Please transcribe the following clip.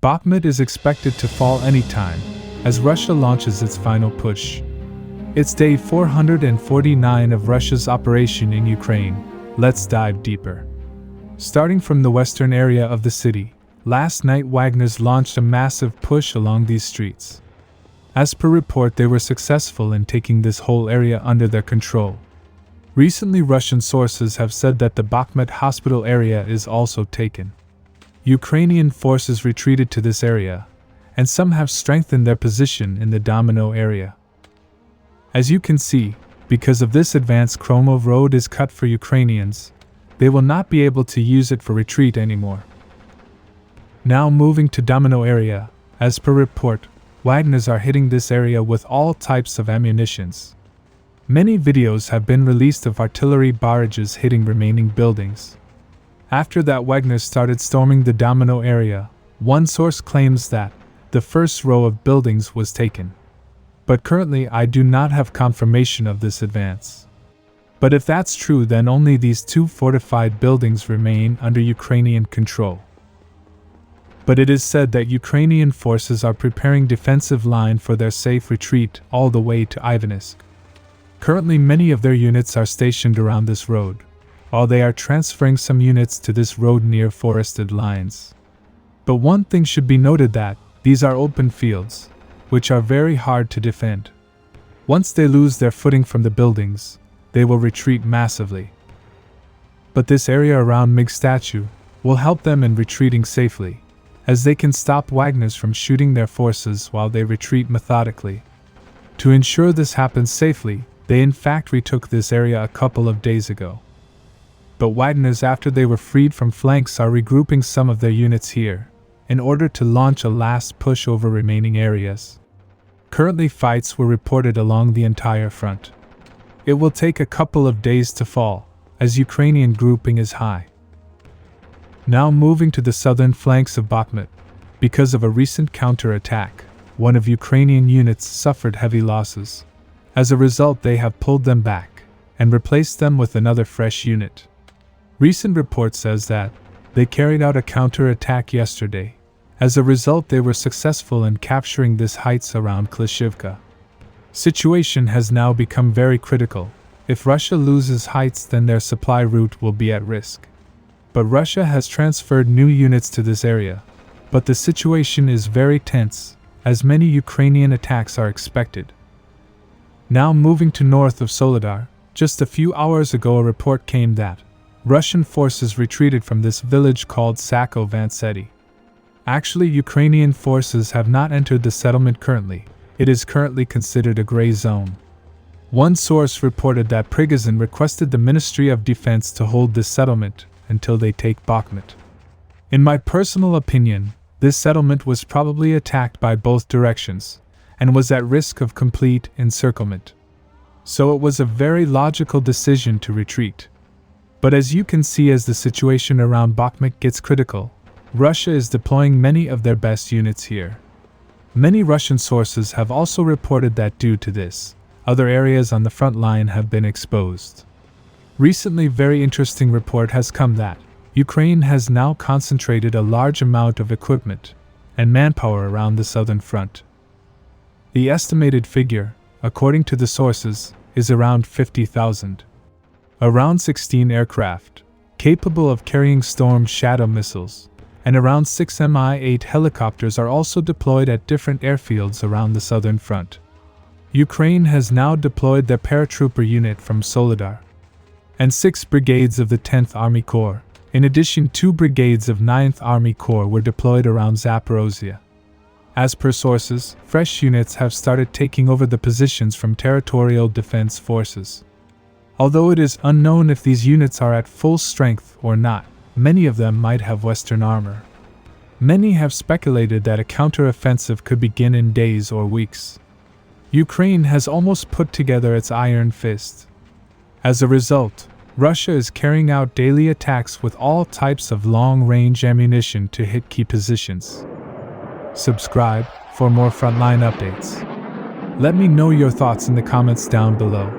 Bakhmut is expected to fall anytime, as Russia launches its final push. It's day 449 of Russia's operation in Ukraine. Let's dive deeper. Starting from the western area of the city, last night Wagner's launched a massive push along these streets. As per report, they were successful in taking this whole area under their control. Recently, Russian sources have said that the Bakhmut hospital area is also taken. Ukrainian forces retreated to this area, and some have strengthened their position in the Domino area. As you can see, because of this advance, Kromov Road is cut for Ukrainians. They will not be able to use it for retreat anymore. Now moving to Domino area, as per report, Wagners are hitting this area with all types of ammunitions. Many videos have been released of artillery barrages hitting remaining buildings. After that, Wagner started storming the Domino area. One source claims that the first row of buildings was taken. But currently I do not have confirmation of this advance. But if that's true, then only these two fortified buildings remain under Ukrainian control. But it is said that Ukrainian forces are preparing defensive line for their safe retreat all the way to Ivanivsk. Currently many of their units are stationed around this road, while they are transferring some units to this road near forested lines. But one thing should be noted, that these are open fields, which are very hard to defend. Once they lose their footing from the buildings, they will retreat massively. But this area around MiG statue will help them in retreating safely, as they can stop Wagners from shooting their forces while they retreat methodically. To ensure this happens safely, they in fact retook this area a couple of days ago. But Wagners, after they were freed from flanks, are regrouping some of their units here, in order to launch a last push over remaining areas. Currently fights were reported along the entire front. It will take a couple of days to fall, as Ukrainian grouping is high. Now moving to the southern flanks of Bakhmut. Because of a recent counter-attack, one of Ukrainian units suffered heavy losses. As a result, they have pulled them back, and replaced them with another fresh unit. Recent report says that they carried out a counter-attack yesterday. As a result, they were successful in capturing this heights around Klishivka. Situation has now become very critical. If Russia loses heights, then their supply route will be at risk. But Russia has transferred new units to this area. But the situation is very tense, as many Ukrainian attacks are expected. Now moving to north of Soledar, just a few hours ago a report came that Russian forces retreated from this village called Sako-Vansety. Actually, Ukrainian forces have not entered the settlement currently. It is currently considered a gray zone. One source reported that Prigozhin requested the Ministry of Defense to hold this settlement until they take Bakhmut. In my personal opinion, this settlement was probably attacked by both directions, and was at risk of complete encirclement. So it was a very logical decision to retreat. But as you can see, as the situation around Bakhmut gets critical, Russia is deploying many of their best units here. Many Russian sources have also reported that due to this, other areas on the front line have been exposed. Recently, very interesting report has come that Ukraine has now concentrated a large amount of equipment and manpower around the southern front. The estimated figure, according to the sources, is around 50,000. Around 16 aircraft, capable of carrying Storm Shadow missiles, and around 6 Mi-8 helicopters are also deployed at different airfields around the southern front. Ukraine has now deployed their paratrooper unit from Soledar, and 6 brigades of the 10th Army Corps. In addition, 2 brigades of 9th Army Corps were deployed around Zaporizhzhia. As per sources, fresh units have started taking over the positions from territorial defense forces. Although it is unknown if these units are at full strength or not, many of them might have Western armor. Many have speculated that a counter-offensive could begin in days or weeks. Ukraine has almost put together its iron fist. As a result, Russia is carrying out daily attacks with all types of long-range ammunition to hit key positions. Subscribe for more frontline updates. Let me know your thoughts in the comments down below.